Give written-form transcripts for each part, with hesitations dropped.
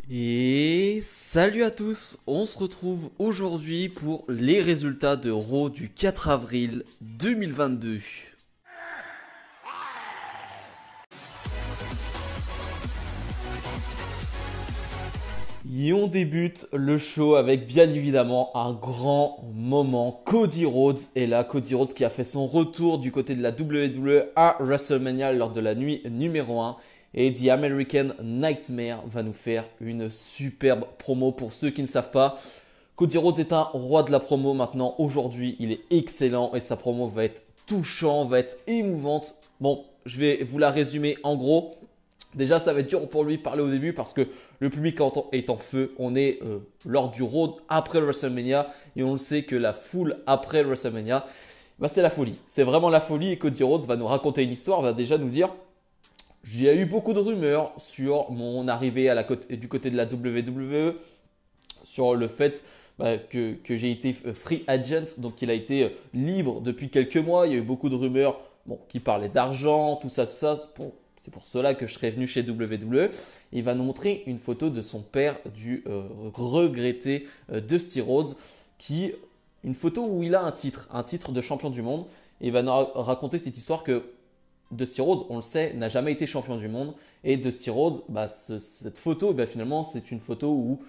Et salut à tous, on se retrouve aujourd'hui pour les résultats de Raw du 4 avril 2022. Et on débute le show avec bien évidemment un grand moment. Cody Rhodes est là, Cody Rhodes qui a fait son retour du côté de la WWE à WrestleMania lors de la nuit numéro 1. Et The American Nightmare va nous faire une superbe promo. Pour ceux qui ne savent pas, Cody Rhodes est un roi de la promo maintenant. Aujourd'hui, il est excellent et sa promo va être touchante, va être émouvante. Bon, je vais vous la résumer en gros. Déjà, ça va être dur pour lui de parler au début parce que le public est en feu. On est lors du Raw après le WrestleMania et on le sait que la foule après le WrestleMania, bah, c'est la folie. C'est vraiment la folie et Cody Rhodes va nous raconter une histoire, va déjà nous dire il y a eu beaucoup de rumeurs sur mon arrivée du côté de la WWE, sur le fait que j'ai été free agent, donc il a été libre depuis quelques mois. Il y a eu beaucoup de rumeurs qui parlaient d'argent, tout ça, tout ça. C'est pour cela que je serais venu chez WWE. Il va nous montrer une photo de son père, du regretté Dusty Rhodes, une photo où il a un titre de champion du monde. Et il va nous raconter cette histoire que Dusty Rhodes, on le sait, n'a jamais été champion du monde. Et Dusty Rhodes, cette photo, finalement, c'est une photo où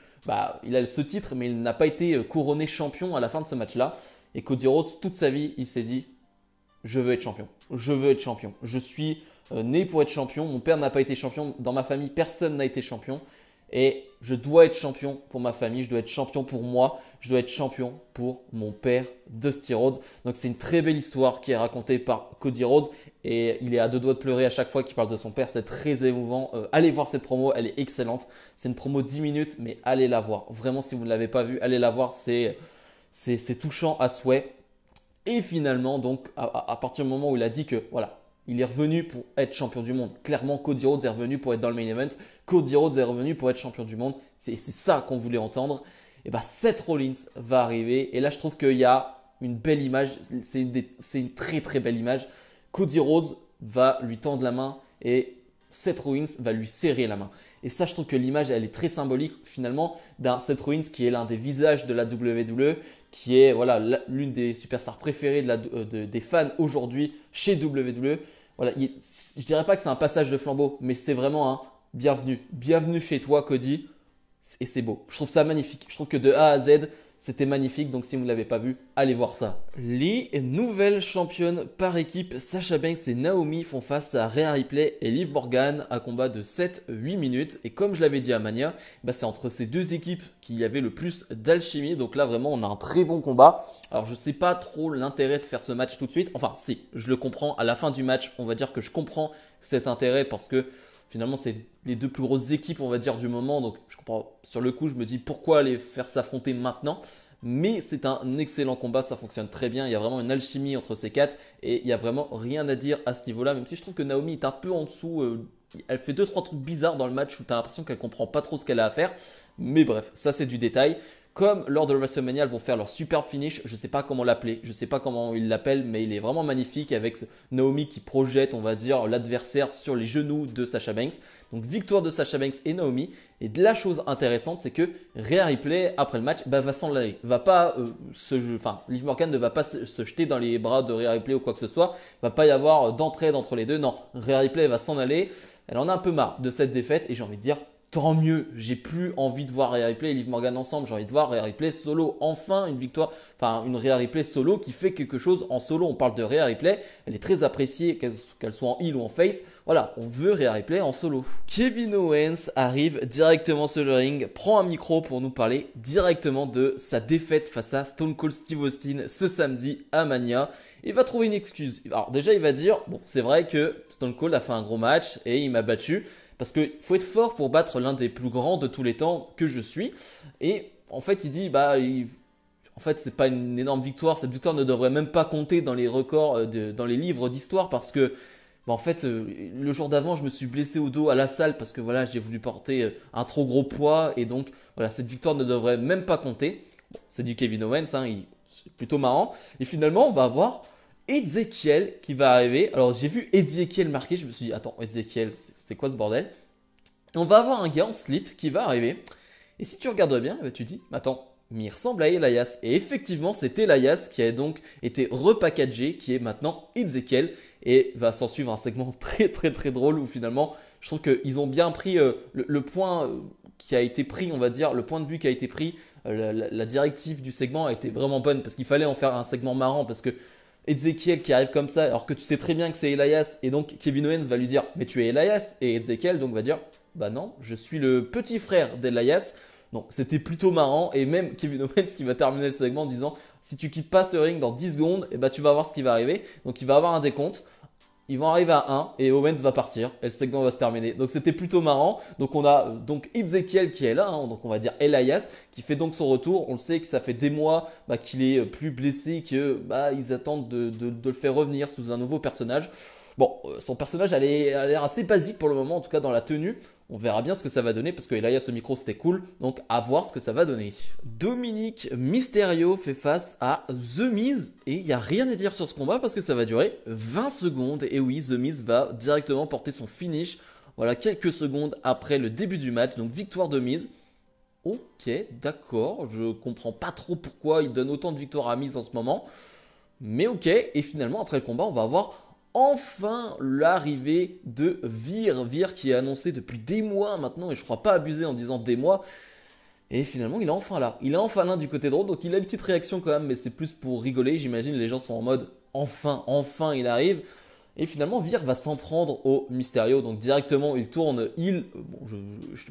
il a ce titre, mais il n'a pas été couronné champion à la fin de ce match-là. Et Cody Rhodes, toute sa vie, il s'est dit je veux être champion. Je veux être champion. Je suis né pour être champion. Mon père n'a pas été champion. Dans ma famille, personne n'a été champion. Et je dois être champion pour ma famille. Je dois être champion pour moi. Je dois être champion pour mon père, Dusty Rhodes. Donc c'est une très belle histoire qui est racontée par Cody Rhodes. Et il est à deux doigts de pleurer à chaque fois qu'il parle de son père. C'est très émouvant. Allez voir cette promo. Elle est excellente. C'est une promo 10 minutes, mais allez la voir. Vraiment, si vous ne l'avez pas vue, allez la voir. C'est touchant à souhait. Et finalement, donc, à partir du moment où il a dit que, voilà, il est revenu pour être champion du monde. Clairement, Cody Rhodes est revenu pour être dans le main event. Cody Rhodes est revenu pour être champion du monde. C'est ça qu'on voulait entendre. Et Seth Rollins va arriver. Et là, je trouve qu'il y a une belle image. C'est une très très belle image. Cody Rhodes va lui tendre la main et Seth Rollins va lui serrer la main. Et ça, je trouve que l'image, elle est très symbolique finalement d'un Seth Rollins qui est l'un des visages de la WWE, qui est voilà, l'une des superstars préférées des fans aujourd'hui chez WWE. Voilà, je dirais pas que c'est un passage de flambeau, mais c'est vraiment un bienvenue. Bienvenue chez toi, Cody. Et c'est beau. Je trouve ça magnifique. Je trouve que de A à Z, c'était magnifique. Donc si vous ne l'avez pas vu, allez voir ça. Les nouvelles championnes par équipe, Sasha Banks et Naomi font face à Rhea Ripley et Liv Morgan à combat de 7-8 minutes. Et comme je l'avais dit à Mania, c'est entre ces deux équipes qu'il y avait le plus d'alchimie. Donc là vraiment on a un très bon combat. Alors je sais pas trop l'intérêt de faire ce match tout de suite. Enfin si, je le comprends. À la fin du match, on va dire que je comprends cet intérêt parce que finalement, c'est les deux plus grosses équipes, on va dire, du moment. Donc, je comprends. Sur le coup, je me dis pourquoi les faire s'affronter maintenant. Mais c'est un excellent combat, ça fonctionne très bien. Il y a vraiment une alchimie entre ces quatre et il n'y a vraiment rien à dire à ce niveau-là. Même si je trouve que Naomi est un peu en dessous. Elle fait 2-3 trucs bizarres dans le match où tu as l'impression qu'elle comprend pas trop ce qu'elle a à faire. Mais bref, ça c'est du détail. Comme lors de WrestleMania, elles vont faire leur superbe finish. Je ne sais pas comment l'appeler, je ne sais pas comment ils l'appellent, mais il est vraiment magnifique avec Naomi qui projette, on va dire, l'adversaire sur les genoux de Sasha Banks. Donc victoire de Sasha Banks et Naomi. Et de la chose intéressante, c'est que Rhea Ripley, après le match, va s'en aller. Va pas Liv Morgan ne va pas se jeter dans les bras de Rhea Ripley ou quoi que ce soit. Il va pas y avoir d'entraide entre les deux. Non, Rhea Ripley va s'en aller. Elle en a un peu marre de cette défaite et j'ai envie de dire tant mieux, j'ai plus envie de voir Rhea Ripley et Liv Morgan ensemble, j'ai envie de voir Rhea Ripley solo, enfin une victoire, enfin une Rhea Ripley solo qui fait quelque chose en solo. On parle de Rhea Ripley, elle est très appréciée, qu'elle soit en heel ou en face, voilà, on veut Rhea Ripley en solo. Kevin Owens arrive directement sur le ring, prend un micro pour nous parler directement de sa défaite face à Stone Cold Steve Austin ce samedi à Mania. Il va trouver une excuse. Alors déjà il va dire, bon c'est vrai que Stone Cold a fait un gros match et il m'a battu. Parce qu'il faut être fort pour battre l'un des plus grands de tous les temps que je suis. Et en fait, il dit, en fait, c'est pas une énorme victoire. Cette victoire ne devrait même pas compter dans les records, dans les livres d'histoire, parce que, en fait, le jour d'avant, je me suis blessé au dos à la salle parce que voilà, j'ai voulu porter un trop gros poids et donc voilà, cette victoire ne devrait même pas compter. Bon, c'est du Kevin Owens, hein, c'est plutôt marrant. Et finalement, on va avoir Ezekiel qui va arriver. Alors j'ai vu Ezekiel marquer, je me suis dit attends, Ezekiel, c'est quoi ce bordel? On va avoir un gars en slip qui va arriver. Et si tu regardes bien, tu te dis, attends, mais il ressemble à Elias. Et effectivement, c'est Elias qui a donc été repackagé, qui est maintenant Ezekiel. Et va s'en suivre un segment très très très drôle où finalement, je trouve qu'ils ont bien pris le point qui a été pris, on va dire, le point de vue qui a été pris. La directive du segment a été vraiment bonne parce qu'il fallait en faire un segment marrant parce que Ezekiel qui arrive comme ça, alors que tu sais très bien que c'est Elias, et donc Kevin Owens va lui dire mais tu es Elias, et Ezekiel donc va dire bah non, je suis le petit frère d'Elias. Donc c'était plutôt marrant, et même Kevin Owens qui va terminer le segment en disant si tu quittes pas ce ring dans 10 secondes, et bah tu vas voir ce qui va arriver. Donc il va avoir un décompte. Ils vont arriver à 1 et Owens va partir et le segment va se terminer. Donc c'était plutôt marrant. Donc on a donc Ezekiel qui est là, hein, donc on va dire Elias qui fait donc son retour. On le sait que ça fait des mois qu'il est plus blessé, que ils attendent de le faire revenir sous un nouveau personnage. Bon, son personnage a l'air assez basique pour le moment, en tout cas dans la tenue. On verra bien ce que ça va donner parce que Elias au micro c'était cool, donc à voir ce que ça va donner. Dominic Mysterio fait face à The Miz et il n'y a rien à dire sur ce combat parce que ça va durer 20 secondes. Et oui, The Miz va directement porter son finish, voilà, quelques secondes après le début du match, donc victoire de Miz. Ok, d'accord, je comprends pas trop pourquoi il donne autant de victoires à Miz en ce moment, mais ok. Et finalement après le combat on va avoir enfin l'arrivée de Veer qui est annoncé depuis des mois maintenant, et je crois pas abuser en disant des mois. Et finalement, il est enfin là. Il est enfin là du côté droit, donc il a une petite réaction quand même, mais c'est plus pour rigoler. J'imagine les gens sont en mode enfin il arrive. Et finalement, Veer va s'en prendre au Mysterio, donc directement il tourne heel. Bon, je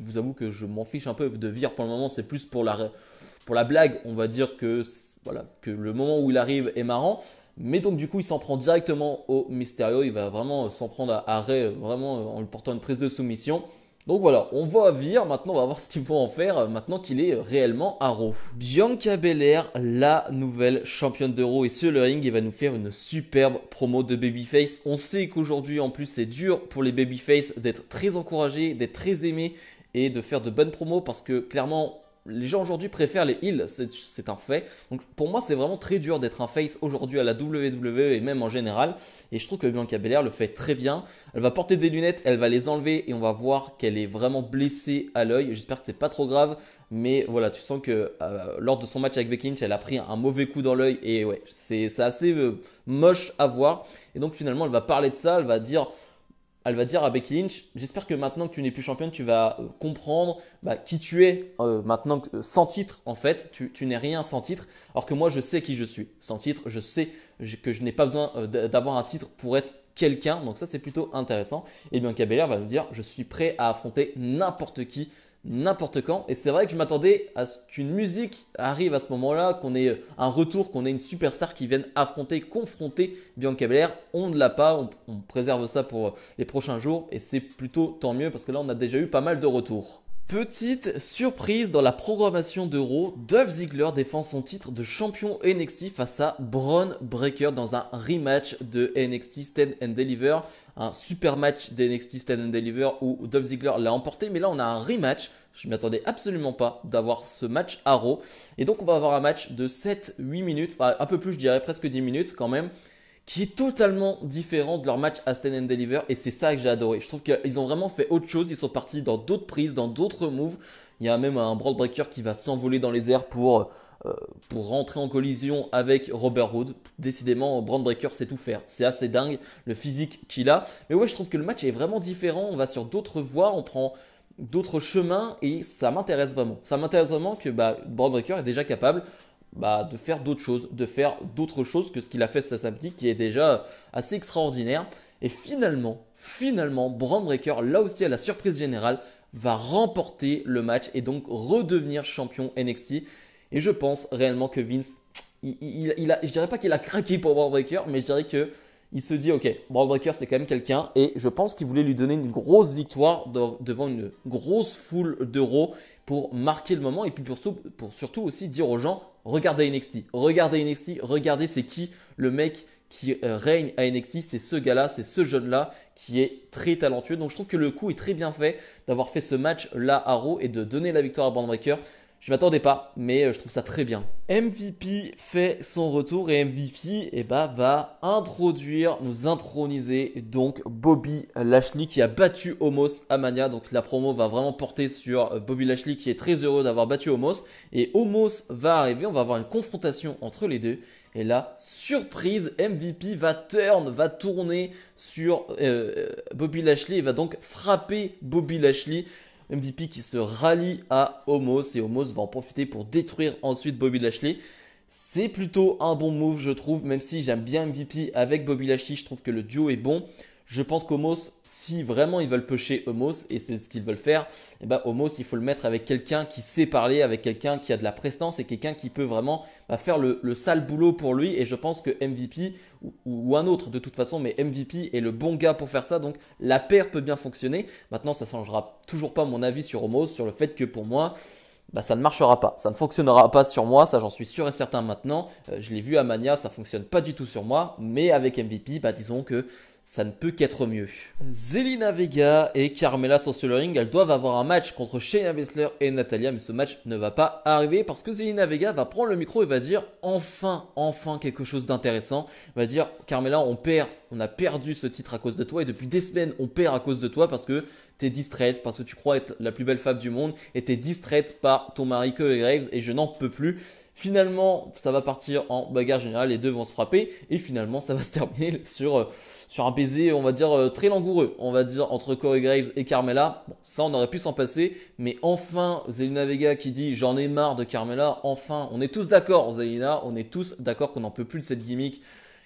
vous avoue que je m'en fiche un peu de Veer pour le moment, c'est plus pour la blague. On va dire que voilà, que le moment où il arrive est marrant. Mais donc du coup il s'en prend directement au Mysterio, il va vraiment s'en prendre à Ray, vraiment en lui portant une prise de soumission. Donc voilà, on va à Veer, maintenant on va voir ce qu'ils vont en faire maintenant qu'il est réellement à Raw. Bianca Belair, la nouvelle championne de Raw, et sur le ring, il va nous faire une superbe promo de babyface. On sait qu'aujourd'hui en plus c'est dur pour les babyface d'être très encouragés, d'être très aimés et de faire de bonnes promos parce que clairement les gens aujourd'hui préfèrent les heels, c'est un fait. Donc pour moi, c'est vraiment très dur d'être un face aujourd'hui à la WWE et même en général. Et je trouve que Bianca Belair le fait très bien. Elle va porter des lunettes, elle va les enlever et on va voir qu'elle est vraiment blessée à l'œil. J'espère que c'est pas trop grave, mais voilà, tu sens que lors de son match avec Becky Lynch, elle a pris un mauvais coup dans l'œil et ouais, c'est assez moche à voir. Et donc finalement, elle va parler de ça, elle va dire à Becky Lynch, j'espère que maintenant que tu n'es plus championne, tu vas comprendre qui tu es maintenant sans titre en fait. Tu n'es rien sans titre, alors que moi je sais qui je suis. Sans titre, je sais que je n'ai pas besoin d'avoir un titre pour être quelqu'un. Donc ça c'est plutôt intéressant. Et Bianca Belair va nous dire, je suis prêt à affronter n'importe qui, n'importe quand. Et c'est vrai que je m'attendais à ce qu'une musique arrive à ce moment-là, qu'on ait un retour, qu'on ait une superstar qui vienne affronter, confronter Bianca Belair. On ne l'a pas, on préserve ça pour les prochains jours et c'est plutôt tant mieux parce que là on a déjà eu pas mal de retours. Petite surprise dans la programmation de Raw, Dolph Ziggler défend son titre de champion NXT face à Bron Breakker dans un rematch de NXT Stand and Deliver. Un super match d'NXT Stand and Deliver où Dolph Ziggler l'a emporté, mais là on a un rematch. Je ne m'y attendais absolument pas d'avoir ce match à Raw. Et donc on va avoir un match de 7-8 minutes, enfin un peu plus je dirais, presque 10 minutes quand même, qui est totalement différent de leur match à Stand and Deliver, et c'est ça que j'ai adoré. Je trouve qu'ils ont vraiment fait autre chose, ils sont partis dans d'autres prises, dans d'autres moves. Il y a même un Braun Breaker qui va s'envoler dans les airs pour rentrer en collision avec Robert Roode. Décidément, Braun Breaker sait tout faire, c'est assez dingue le physique qu'il a. Mais ouais, je trouve que le match est vraiment différent, on va sur d'autres voies, on prend d'autres chemins et ça m'intéresse vraiment. Ça m'intéresse vraiment que Braun Breaker est déjà capable de faire d'autres choses que ce qu'il a fait ce samedi, qui est déjà assez extraordinaire. Et finalement, Braun Breaker, là aussi à la surprise générale, va remporter le match et donc redevenir champion NXT. Et je pense réellement que Vince, je dirais pas qu'il a craqué pour Braun Breaker, mais je dirais que il se dit ok, Braun Breaker c'est quand même quelqu'un, et je pense qu'il voulait lui donner une grosse victoire devant une grosse foule d'euros pour marquer le moment, et puis pour surtout aussi dire aux gens regardez NXT, regardez c'est qui le mec qui règne à NXT, c'est ce gars-là, c'est ce jeune-là qui est très talentueux. Donc je trouve que le coup est très bien fait d'avoir fait ce match là à Raw et de donner la victoire à Braun Breaker. Je m'attendais pas, mais je trouve ça très bien. MVP fait son retour et MVP va introduire, nous introniser donc Bobby Lashley qui a battu Omos à Mania. Donc la promo va vraiment porter sur Bobby Lashley qui est très heureux d'avoir battu Omos. Et Omos va arriver, on va avoir une confrontation entre les deux. Et là, surprise, MVP va tourner sur Bobby Lashley et va donc frapper Bobby Lashley. MVP qui se rallie à Omos et Omos va en profiter pour détruire ensuite Bobby Lashley. C'est plutôt un bon move je trouve, même si j'aime bien MVP avec Bobby Lashley, je trouve que le duo est bon. Je pense qu'Omos, si vraiment ils veulent pusher Omos, et c'est ce qu'ils veulent faire, Omos il faut le mettre avec quelqu'un qui sait parler, avec quelqu'un qui a de la prestance et quelqu'un qui peut vraiment faire le sale boulot pour lui. Et je pense que MVP ou un autre de toute façon, mais MVP est le bon gars pour faire ça. Donc la paire peut bien fonctionner. Maintenant ça ne changera toujours pas mon avis sur Omos, sur le fait que pour moi, ça ne marchera pas, ça ne fonctionnera pas sur moi, ça j'en suis sûr et certain maintenant. Je l'ai vu à Mania, ça fonctionne pas du tout sur moi, mais avec MVP, disons que ça ne peut qu'être mieux. Zelina Vega et Carmella sont sur le ring, elles doivent avoir un match contre Shayna Baszler et Natalya, mais ce match ne va pas arriver parce que Zelina Vega va prendre le micro et va dire enfin quelque chose d'intéressant. Elle va dire Carmella, on a perdu ce titre à cause de toi et depuis des semaines on perd à cause de toi parce que t'es distraite, parce que tu crois être la plus belle femme du monde et t'es distraite par ton mari Corey Graves et je n'en peux plus. Finalement, ça va partir en bagarre générale, les deux vont se frapper et finalement, ça va se terminer sur un baiser, on va dire, très langoureux. On va dire entre Corey Graves et Carmella. Bon, ça, on aurait pu s'en passer, mais enfin, Zelina Vega qui dit j'en ai marre de Carmella. Enfin, on est tous d'accord, Zelina, on est tous d'accord qu'on n'en peut plus de cette gimmick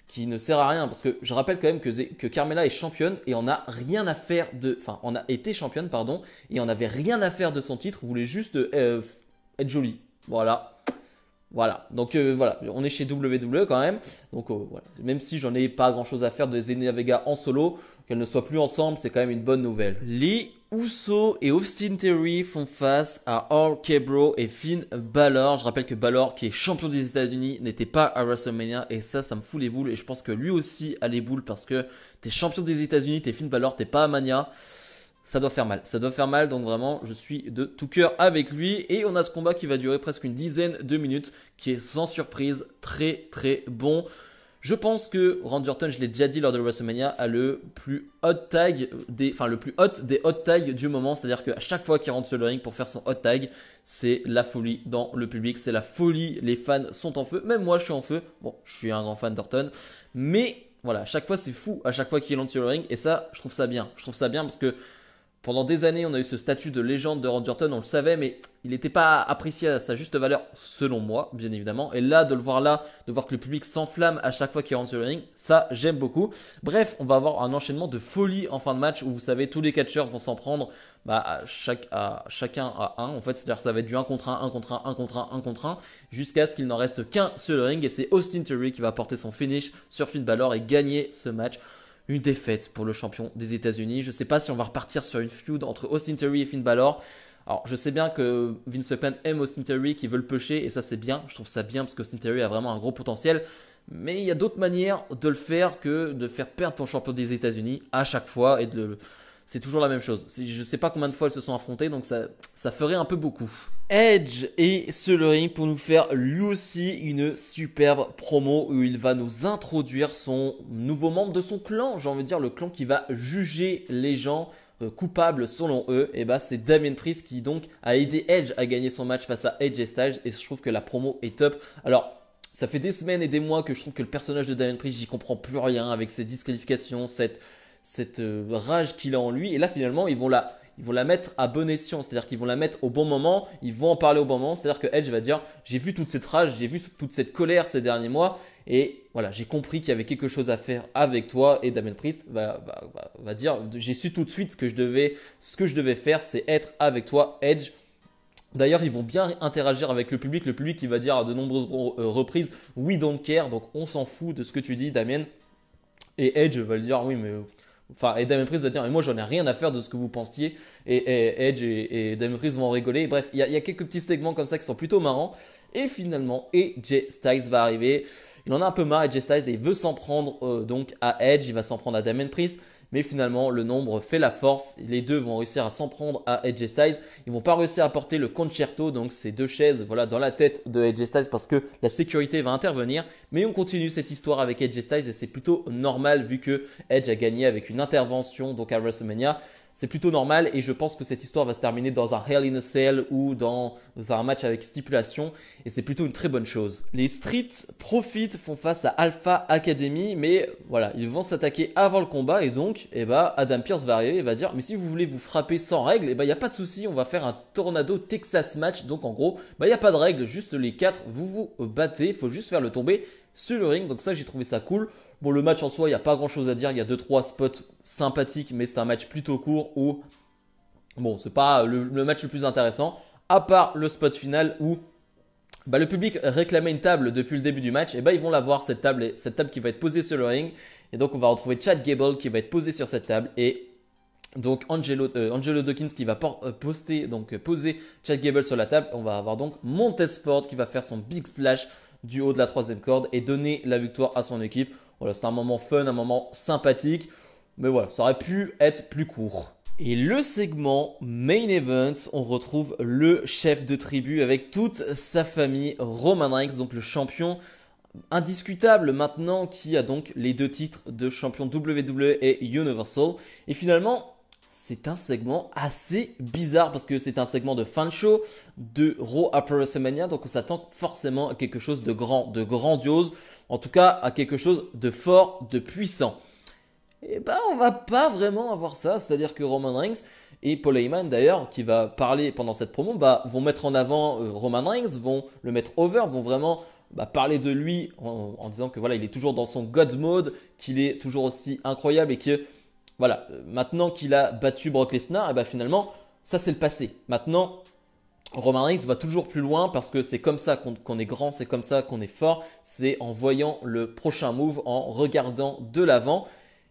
qui ne sert à rien parce que je rappelle quand même que Carmella est championne et on a rien à faire on a été championne pardon et on n'avait rien à faire de son titre, on voulait juste être jolie, voilà, donc voilà, on est chez WWE quand même, donc voilà, même si j'en ai pas grand chose à faire de Zelina Vega en solo, qu'elles ne soient plus ensemble, c'est quand même une bonne nouvelle. Les Usos et Austin Theory font face à RK Bro et Finn Balor. Je rappelle que Balor, qui est champion des États-Unis, n'était pas à WrestleMania et ça me fout les boules et je pense que lui aussi a les boules parce que t'es champion des États-Unis, t'es Finn Balor, t'es pas à Mania. Ça doit faire mal, donc vraiment je suis de tout cœur avec lui et on a ce combat qui va durer presque une dizaine de minutes qui est sans surprise très bon. Je pense que Randy Orton, je l'ai déjà dit lors de WrestleMania, a le plus hot le plus hot des hot tags du moment, c'est-à-dire qu'à chaque fois qu'il rentre sur le ring pour faire son hot tag, c'est la folie dans le public, c'est la folie, les fans sont en feu, même moi je suis en feu, bon je suis un grand fan d'Orton, mais voilà, à chaque fois c'est fou, à chaque fois qu'il rentre sur le ring et ça je trouve ça bien parce que pendant des années, on a eu ce statut de légende de Randy Orton, on le savait, mais il n'était pas apprécié à sa juste valeur, selon moi, bien évidemment. Et là, de le voir là, de voir que le public s'enflamme à chaque fois qu'il rentre sur le ring, ça, j'aime beaucoup. Bref, on va avoir un enchaînement de folie en fin de match où vous savez, tous les catcheurs vont s'en prendre chacun à un. En fait, c'est-à-dire que ça va être du 1 contre 1, 1 contre 1, 1 contre 1, 1 contre 1, jusqu'à ce qu'il n'en reste qu'un sur le ring. Et c'est Austin Theory qui va porter son finish sur Finn Balor et gagner ce match. Une défaite pour le champion des États-Unis. Je ne sais pas si on va repartir sur une feud entre Austin Theory et Finn Balor. Alors, je sais bien que Vince McMahon aime Austin Theory, qui veut le pusher, et ça c'est bien. Je trouve ça bien parce qu'Austin Theory a vraiment un gros potentiel. Mais il y a d'autres manières de le faire que de faire perdre ton champion des États-Unis à chaque fois. C'est toujours la même chose. Je ne sais pas combien de fois elles se sont affrontées, donc ça ferait un peu beaucoup. Edge est sur le ring pour nous faire lui aussi une superbe promo où il va nous introduire son nouveau membre de son clan. J'ai envie de dire le clan qui va juger les gens coupables selon eux. Et c'est Damien Priest qui donc a aidé Edge à gagner son match face à Edge et Styles. Et je trouve que la promo est top. Alors, ça fait des semaines et des mois que je trouve que le personnage de Damien Priest, j'y comprends plus rien avec ses disqualifications, cette rage qu'il a en lui. Et là, finalement, ils vont la mettre à bon escient, c'est-à-dire qu'ils vont la mettre au bon moment, ils vont en parler au bon moment, c'est-à-dire que Edge va dire j'ai vu toute cette rage, j'ai vu toute cette colère ces derniers mois et voilà, j'ai compris qu'il y avait quelque chose à faire avec toi et Damien Priest va dire j'ai su tout de suite ce que je devais faire, c'est être avec toi Edge. D'ailleurs, ils vont bien interagir avec le public qui va dire à de nombreuses reprises we don't care, donc on s'en fout de ce que tu dis Damien. Et Edge va le dire oui mais et Damien Priest va dire, mais moi j'en ai rien à faire de ce que vous pensiez. Et Edge et Damien Priest vont en rigoler. Bref, il y a quelques petits segments comme ça qui sont plutôt marrants. Et finalement, AJ Styles va arriver. Il en a un peu marre, AJ Styles, et il veut s'en prendre donc à Edge. Il va s'en prendre à Damien Priest. mais finalement le nombre fait la force. Les deux vont réussir à s'en prendre à AJ Styles. Ils vont pas réussir à porter le concerto, donc ces deux chaises voilà, dans la tête de AJ Styles parce que la sécurité va intervenir. Mais on continue cette histoire avec AJ Styles et c'est plutôt normal vu que Edge a gagné avec une intervention donc à WrestleMania. C'est plutôt normal et je pense que cette histoire va se terminer dans un Hell in a Cell ou dans un match avec stipulation et c'est plutôt une très bonne chose. Les Street Profits font face à Alpha Academy mais voilà, ils vont s'attaquer avant le combat et donc Adam Pearce va arriver et va dire mais si vous voulez vous frapper sans règle, il n'y a pas de souci, on va faire un Tornado Texas match. Donc en gros, il n'y a pas de règle, juste les 4 vous vous battez, il faut juste faire le tomber sur le ring. Donc ça j'ai trouvé ça cool. Bon, le match en soi, il n'y a pas grand chose à dire. Il y a 2-3 spots sympathiques, mais c'est un match plutôt court où, bon, c'est pas le match le plus intéressant. À part le spot final où le public réclamait une table depuis le début du match. Et ils vont la voir, cette table qui va être posée sur le ring. Et donc, on va retrouver Chad Gable qui va être posé sur cette table. Et donc, Angelo Dawkins qui va poser Chad Gable sur la table. On va avoir donc Montez Ford qui va faire son big splash du haut de la troisième corde et donner la victoire à son équipe. Voilà, c'est un moment fun, un moment sympathique. Mais voilà, ça aurait pu être plus court. Et le segment Main Event, on retrouve le chef de tribu avec toute sa famille, Roman Reigns, donc le champion indiscutable maintenant qui a donc les 2 titres de champion WWE et Universal. Et finalement, c'est un segment assez bizarre parce que c'est un segment de fin de show de Raw après WrestleMania, donc on s'attend forcément à quelque chose de grand, de grandiose, en tout cas à quelque chose de fort, de puissant. Et on va pas vraiment avoir ça, c'est-à-dire que Roman Reigns et Paul Heyman d'ailleurs, qui va parler pendant cette promo, vont mettre en avant Roman Reigns, vont le mettre over, vont vraiment parler de lui en disant que voilà, il est toujours dans son God mode, qu'il est toujours aussi incroyable et que voilà, maintenant qu'il a battu Brock Lesnar, finalement, ça c'est le passé. Maintenant, Roman Reigns va toujours plus loin parce que c'est comme ça qu'on est grand, c'est comme ça qu'on est fort, c'est en voyant le prochain move, en regardant de l'avant.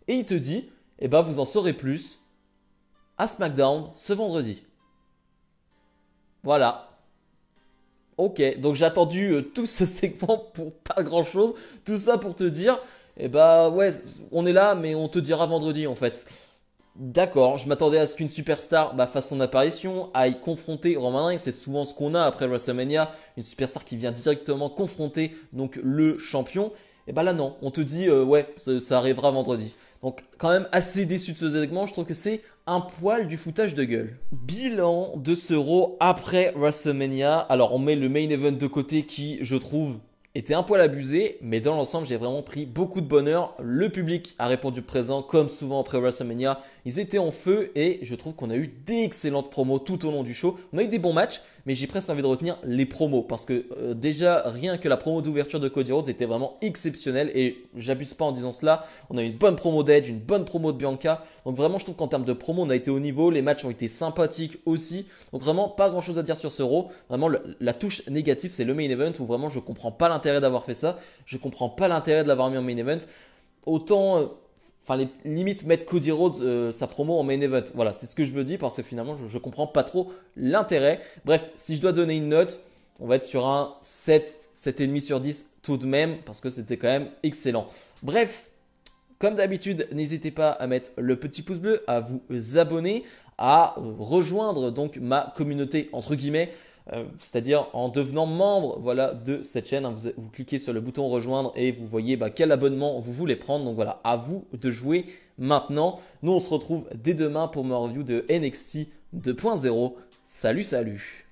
Et il te dit, vous en saurez plus à SmackDown ce vendredi. Voilà. Ok, donc j'ai attendu tout ce segment pour pas grand chose. Tout ça pour te dire, ouais, on est là, mais on te dira vendredi en fait. D'accord, je m'attendais à ce qu'une superstar fasse son apparition, aille confronter Roman Reigns, c'est souvent ce qu'on a après WrestleMania, une superstar qui vient directement confronter donc le champion. Là non, on te dit ouais, ça arrivera vendredi. Donc quand même assez déçu de ce segment, je trouve que c'est un poil du foutage de gueule. Bilan de ce Raw après WrestleMania. Alors on met le main event de côté qui, je trouve, était un poil abusé, mais dans l'ensemble, j'ai vraiment pris beaucoup de bonheur. Le public a répondu présent, comme souvent après WrestleMania. Ils étaient en feu et je trouve qu'on a eu d'excellentes promos tout au long du show. On a eu des bons matchs, mais j'ai presque envie de retenir les promos parce que déjà, rien que la promo d'ouverture de Cody Rhodes était vraiment exceptionnelle et j'abuse pas en disant cela. On a eu une bonne promo d'Edge, une bonne promo de Bianca. Donc vraiment, je trouve qu'en termes de promo, on a été au niveau. Les matchs ont été sympathiques aussi. Donc vraiment, pas grand chose à dire sur ce Raw. Vraiment, la touche négative, c'est le main event où vraiment, je comprends pas l'intérêt d'avoir fait ça. Je comprends pas l'intérêt de l'avoir mis en main event. Autant, les limites mettre Cody Rhodes sa promo en main event. Voilà, c'est ce que je me dis parce que finalement, je comprends pas trop l'intérêt. Bref, si je dois donner une note, on va être sur un 7, 7,5 sur 10 tout de même parce que c'était quand même excellent. Bref, comme d'habitude, n'hésitez pas à mettre le petit pouce bleu, à vous abonner, à rejoindre donc ma communauté entre guillemets. C'est-à-dire en devenant membre de cette chaîne, hein, vous cliquez sur le bouton rejoindre et vous voyez quel abonnement vous voulez prendre. Donc voilà, à vous de jouer maintenant. Nous on se retrouve dès demain pour ma review de NXT 2.0. Salut, salut!